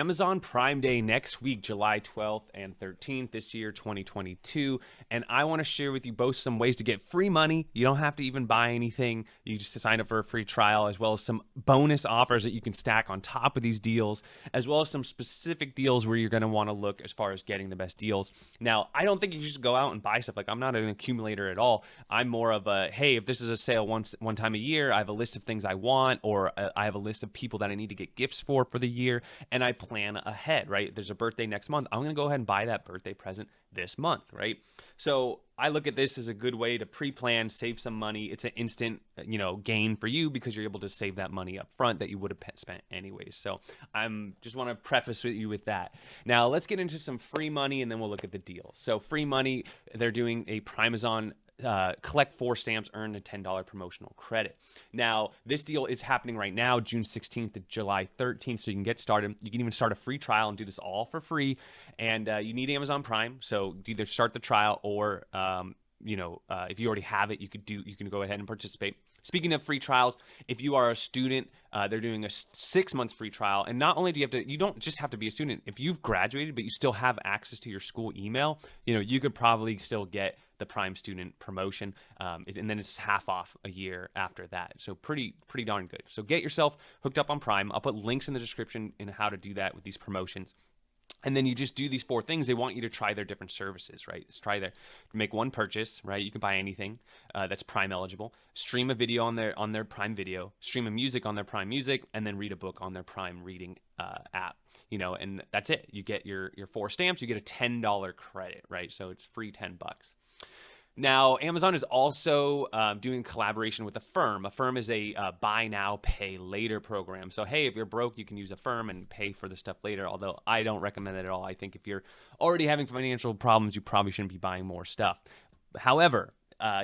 Amazon Prime Day next week, July 12th and 13th this year, 2022. And I want to share with you both some ways to get free money. You don't have to even buy anything. You just sign up for a free trial, as well as some bonus offers that you can stack on top of these deals, as well as some specific deals where you're going to want to look as far as getting the best deals. Now, I don't think you just go out and buy stuff. Like, I'm not an accumulator at all. I'm more of a, hey, if this is a sale one time a year, I have a list of things I want, or I have a list of people that I need to get gifts for the year, and I plan ahead, right? There's a birthday next month. I'm going to go ahead and buy that birthday present this month, right? So I look at this as a good way to pre-plan, save some money. It's an instant, gain for you because you're able to save that money up front that you would have spent anyways. So I'm just want to preface with you with that. Now let's get into some free money and then we'll look at the deals. So free money, they're doing a Primazon collect 4 stamps, earn a $10 promotional credit. Now, this deal is happening right now, June 16th to July 13th, so you can get started. You can even start a free trial and do this all for free. And you need Amazon Prime, so either start the trial or, if you already have it, you can go ahead and participate. Speaking of free trials, if you are a student, they're doing a 6-month free trial. And not only do you don't just have to be a student. If you've graduated, but you still have access to your school email, you could probably still get the Prime student promotion. And then it's half off a year after that. So pretty darn good. So get yourself hooked up on Prime. I'll put links in the description in how to do that with these promotions. And then you just do these 4 things. They want you to try their different services, right? Just make one purchase, right? You can buy anything that's Prime eligible. Stream a video on their Prime Video. Stream a music on their Prime Music, and then read a book on their Prime Reading app. And that's it. You get your 4 stamps. You get a $10 credit, right? So it's free $10. Now, Amazon is also doing collaboration with Affirm. Affirm is a buy now, pay later program. So, hey, if you're broke, you can use Affirm and pay for the stuff later, although I don't recommend that at all. I think if you're already having financial problems, you probably shouldn't be buying more stuff. However,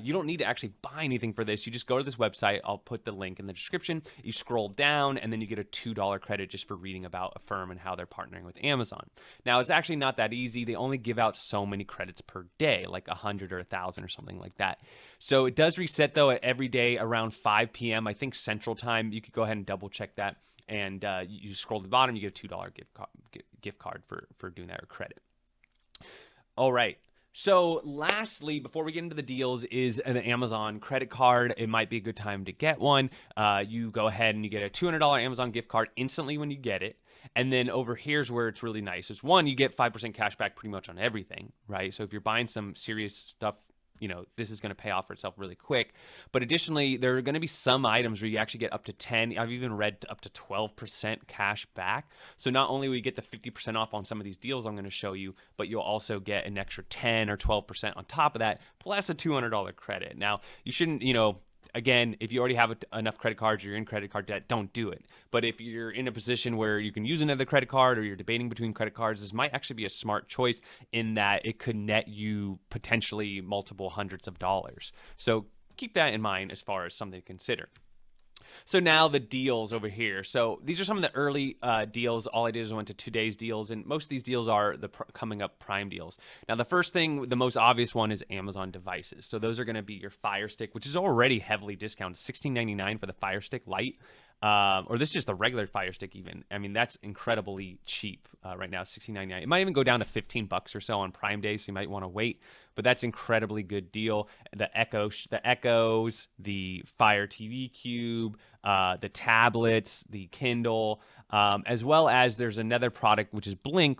you don't need to actually buy anything for this. You just go to this website. I'll put the link in the description. You scroll down, and then you get a $2 credit just for reading about Affirm and how they're partnering with Amazon. Now, it's actually not that easy. They only give out so many credits per day, like 100 or 1,000 or something like that. So it does reset, though, every day around 5 p.m., I think Central Time. You could go ahead and double-check that. And you scroll to the bottom, you get a $2 gift card for doing that, or credit. All right. So lastly, before we get into the deals, is an Amazon credit card. It might be a good time to get one. You go ahead and you get a $200 Amazon gift card instantly when you get it. And then over here's where it's really nice. It's one, you get 5% cash back pretty much on everything, right? So if you're buying some serious stuff, this is going to pay off for itself really quick. But additionally, there are going to be some items where you actually get up to 10, I've even read up to 12% cash back. So not only will you get the 50% off on some of these deals I'm going to show you, but you'll also get an extra 10 or 12% on top of that, plus a $200 credit. Now, you shouldn't, again, if you already have enough credit cards or you're in credit card debt, don't do it. But if you're in a position where you can use another credit card, or you're debating between credit cards, this might actually be a smart choice in that it could net you potentially multiple hundreds of dollars. So keep that in mind as far as something to consider. So now the deals over here. So these are some of the early deals. All I did is went to today's deals, and most of these deals are the coming up Prime deals. Now, the first thing, the most obvious one, is Amazon devices. So those are going to be your Fire Stick, which is already heavily discounted, $16.99 for the Fire Stick Lite. Or this is just the regular Fire Stick even. I mean, that's incredibly cheap right now, $16.99. It might even go down to $15 or so on Prime Day, so you might want to wait. But that's incredibly good deal. The Echoes, the Fire TV Cube, the tablets, the Kindle, as well as there's another product, which is Blink.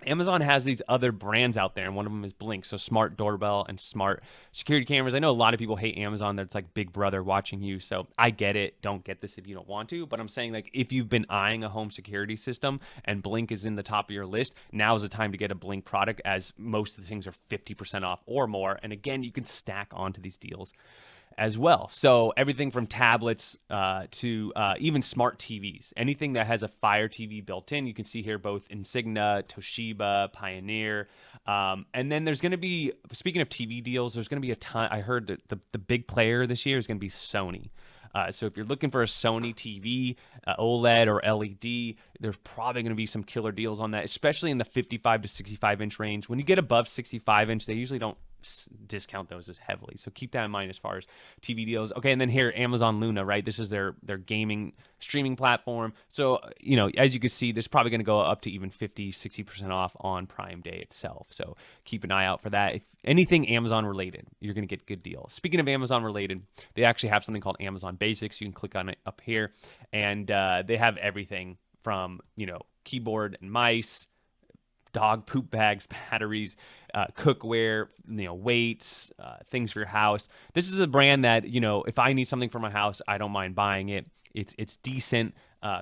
Amazon has these other brands out there, and one of them is Blink, so smart doorbell and smart security cameras. I know a lot of people hate Amazon. That's like Big Brother watching you, so I get it. Don't get this if you don't want to, but I'm saying, like, if you've been eyeing a home security system and Blink is in the top of your list, now's the time to get a Blink product, as most of the things are 50% off or more, and again, you can stack onto these deals as well. So everything from tablets to even smart TVs, anything that has a Fire TV built in. You can see here both Insignia, Toshiba, Pioneer, and then there's going to be, speaking of TV deals, there's going to be a ton. I heard that the big player this year is going to be Sony. So if you're looking for a Sony TV, OLED or LED, there's probably going to be some killer deals on that, especially in the 55 to 65 inch range. When you get above 65 inch, they usually don't discount those as heavily. So keep that in mind as far as TV deals. Okay, and then here, Amazon Luna, right? This is their gaming streaming platform. So, as you can see, this is probably going to go up to even 50, 60% off on Prime Day itself. So keep an eye out for that. If anything Amazon related, you're going to get good deals. Speaking of Amazon related, they actually have something called Amazon Basics. You can click on it up here, and they have everything from, keyboard and mice, dog poop bags, batteries, cookware, weights, things for your house. This is a brand that, if I need something for my house, I don't mind buying it. It's decent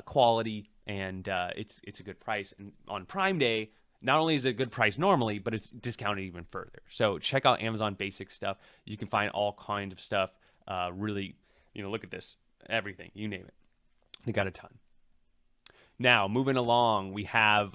quality, and it's a good price. And on Prime Day, not only is it a good price normally, but it's discounted even further. So check out Amazon Basic stuff. You can find all kinds of stuff. Really, look at this, everything, you name it. They got a ton. Now, moving along, we have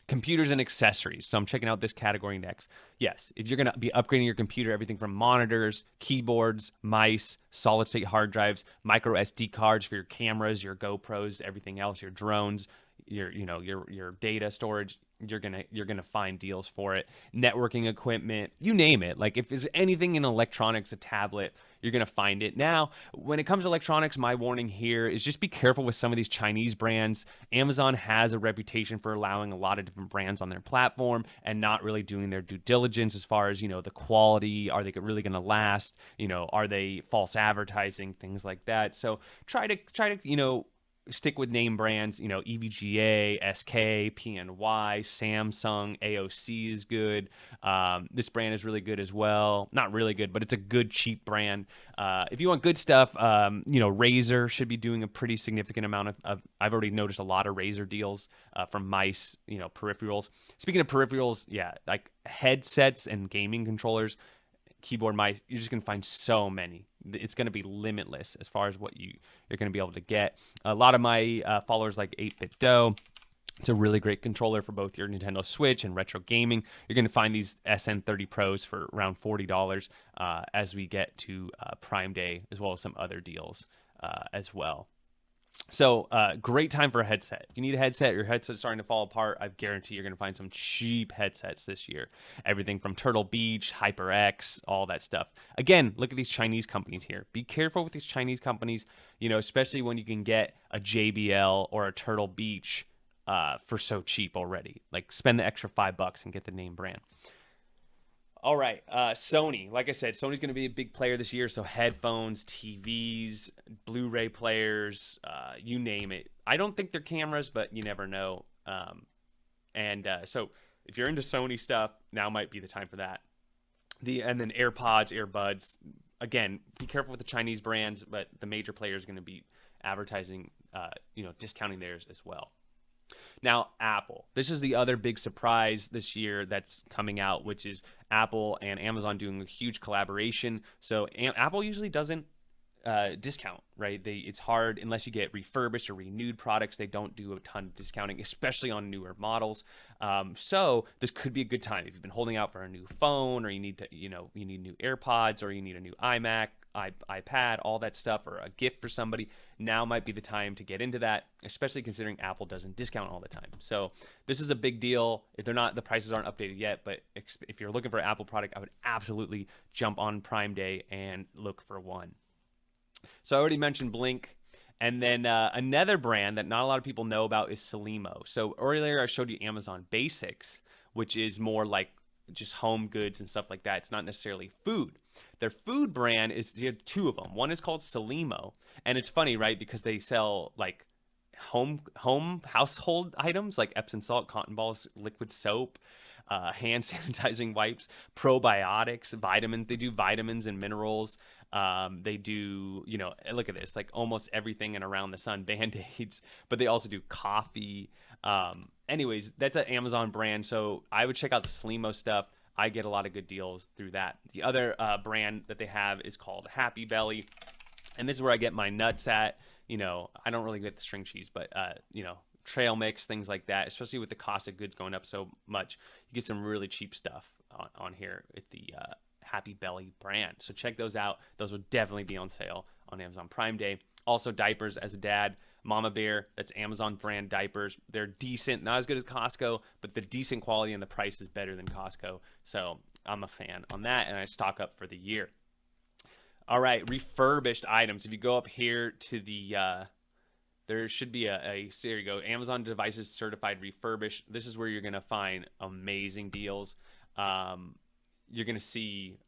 computers and accessories. So I'm checking out this category next. Yes, if you're going to be upgrading your computer, everything from monitors, keyboards, mice, solid state hard drives, micro SD cards for your cameras, your GoPros, everything else, your drones, your data storage, you're gonna find deals for it. Networking equipment, you name it. Like if there's anything in electronics, a tablet, you're gonna find it. Now, when it comes to electronics, my warning here is just be careful with some of these Chinese brands. Amazon has a reputation for allowing a lot of different brands on their platform and not really doing their due diligence as far as, the quality. Are they really gonna last? Are they false advertising? Things like that. So try to stick with name brands, EVGA, SK, PNY, Samsung, AOC is good. This brand is really good as well. Not really good, but it's a good, cheap brand. If you want good stuff, Razer should be doing a pretty significant amount of I've already noticed a lot of Razer deals from mice, peripherals. Speaking of peripherals, yeah, like headsets and gaming controllers, keyboard, mice, you're just going to find so many. It's going to be limitless as far as what you're going to be able to get. A lot of my followers like 8-Bit Dough. It's a really great controller for both your Nintendo Switch and retro gaming. You're going to find these SN30 Pros for around $40 as we get to Prime Day, as well as some other deals as well. So great time for a headset. If you need a headset, your headset's starting to fall apart, I guarantee you're going to find some cheap headsets this year. Everything from Turtle Beach, HyperX, all that stuff. Again, look at these Chinese companies here. Be careful with these Chinese companies, especially when you can get a JBL or a Turtle Beach for so cheap already. Like spend the extra $5 and get the name brand. All right, Sony. Like I said, Sony's going to be a big player this year. So headphones, TVs, Blu-ray players, you name it. I don't think they're cameras, but you never know. So if you're into Sony stuff, now might be the time for that. And then AirPods, earbuds. Again, be careful with the Chinese brands, but the major players are going to be advertising, discounting theirs as well. Now, Apple. This is the other big surprise this year that's coming out, which is Apple and Amazon doing a huge collaboration. So Apple usually doesn't discount, right? It's hard unless you get refurbished or renewed products. They don't do a ton of discounting, especially on newer models. So this could be a good time if you've been holding out for a new phone, or you need new AirPods, or you need a new iMac, iPad, all that stuff, or a gift for somebody. Now might be the time to get into that, especially considering Apple doesn't discount all the time. So this is a big deal. If the prices aren't updated yet, but if you're looking for an Apple product, I would absolutely jump on Prime Day and look for one. So I already mentioned Blink. And then another brand that not a lot of people know about is Celimo. So earlier I showed you Amazon Basics, which is more like just home goods and stuff like that. It's not necessarily food. Their food brand is, they have two of them. One is called Celimo, and it's funny, right? Because they sell like home household items like Epsom salt, cotton balls, liquid soap, hand sanitizing wipes, probiotics, vitamins. They do vitamins and minerals. They do, look at this, like almost everything and around the sun, Band-Aids, but they also do coffee. Anyways, that's an Amazon brand. So I would check out the Celimo stuff. I get a lot of good deals through that. The other brand that they have is called Happy Belly. And this is where I get my nuts at. I don't really get the string cheese, but, trail mix, things like that, especially with the cost of goods going up so much. You get some really cheap stuff on here at the Happy Belly brand. So check those out. Those will definitely be on sale on Amazon Prime Day. Also diapers as a dad. Mama Bear, that's Amazon brand diapers. They're decent, not as good as Costco, but the decent quality and the price is better than Costco. So I'm a fan on that, and I stock up for the year. All right, refurbished items. If you go up here to the there should be there you go, Amazon devices certified refurbished. This is where you're gonna find amazing deals. You're gonna see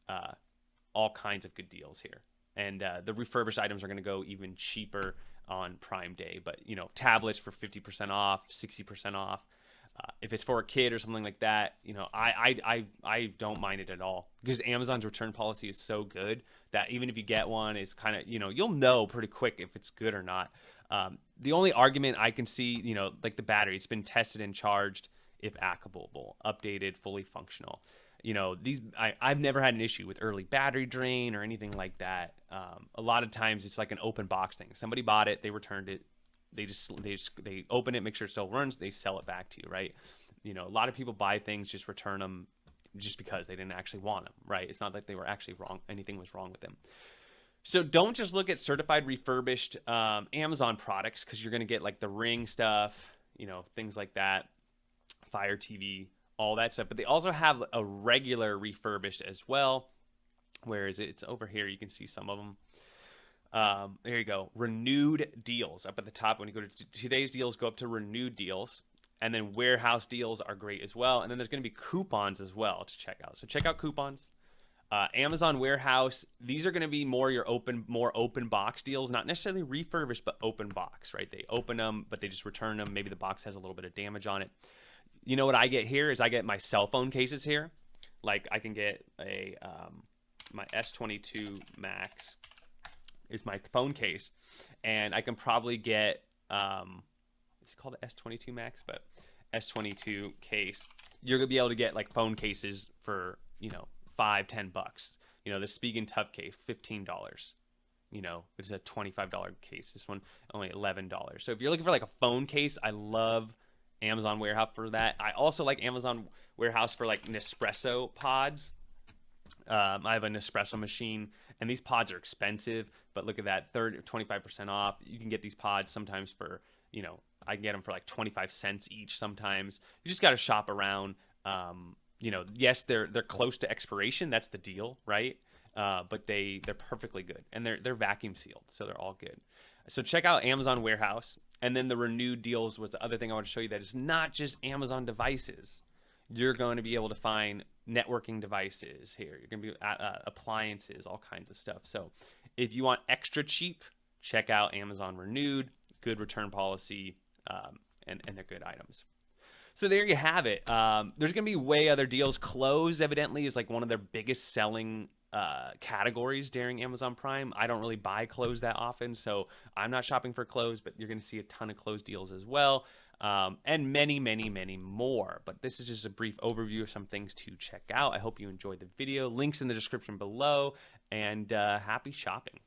all kinds of good deals here, and the refurbished items are gonna go even cheaper on Prime Day. But you know, tablets for 50% off, 60% off. If it's for a kid or something like that, you know, I don't mind it at all, because Amazon's return policy is so good that even if you get one, it's kind of, you know, you'll know pretty quick if it's good or not. The only argument I can see, you know, like the battery, it's been tested and charged, if applicable, updated, fully functional. You know, I've never had an issue with early battery drain or anything like that. A lot of times it's like an open box thing. Somebody bought it, they returned it. They open it, make sure it still runs, they sell it back to you, right? You know, a lot of people buy things, just return them just because they didn't actually want them, right? It's not like they were actually wrong, anything was wrong with them. So don't just look at certified refurbished Amazon products, because you're going to get like the Ring stuff, you know, things like that, Fire TV, all that stuff. But they also have a regular refurbished as well. Where is it? It's over here. You can see some of them. There you go. Renewed deals up at the top. When you go to today's deals, go up to renewed deals, and then warehouse deals are great as well. And then there's going to be coupons as well to check out. So check out coupons. Amazon warehouse. These are going to be more open box deals, not necessarily refurbished, but open box, right? They open them, but they just return them. Maybe the box has a little bit of damage on it. You know what I get here is I get my cell phone cases here. Like I can get my S22 Max is my phone case, and I can probably get it's called the S22 Max, but S22 case. You're gonna be able to get like phone cases for, you know, $5-10. You know, the Spigen Tough case, $15. You know, it's a $25 case. This one only $11. So if you're looking for like a phone case, I love Amazon Warehouse for that. I also like Amazon Warehouse for like Nespresso pods. I have a Nespresso machine, and these pods are expensive, but look at that, 25% off. You can get these pods sometimes for, you know, I can get them for like 25 cents each sometimes. You just got to shop around. You know, yes, they're close to expiration. That's the deal, right? But they're perfectly good, and they're vacuum sealed, so they're all good. So check out Amazon Warehouse. And then the renewed deals was the other thing I want to show you, that it's not just Amazon devices. You're going to be able to find networking devices here. You're going to be appliances, all kinds of stuff. So if you want extra cheap, check out Amazon Renewed. Good return policy, and they're good items. So there you have it. There's going to be way other deals. Clothes, evidently, is like one of their biggest selling categories during Amazon Prime. I don't really buy clothes that often, so I'm not shopping for clothes, but you're going to see a ton of clothes deals as well. And many, many, many more. But this is just a brief overview of some things to check out. I hope you enjoyed the video. Links in the description below, and happy shopping.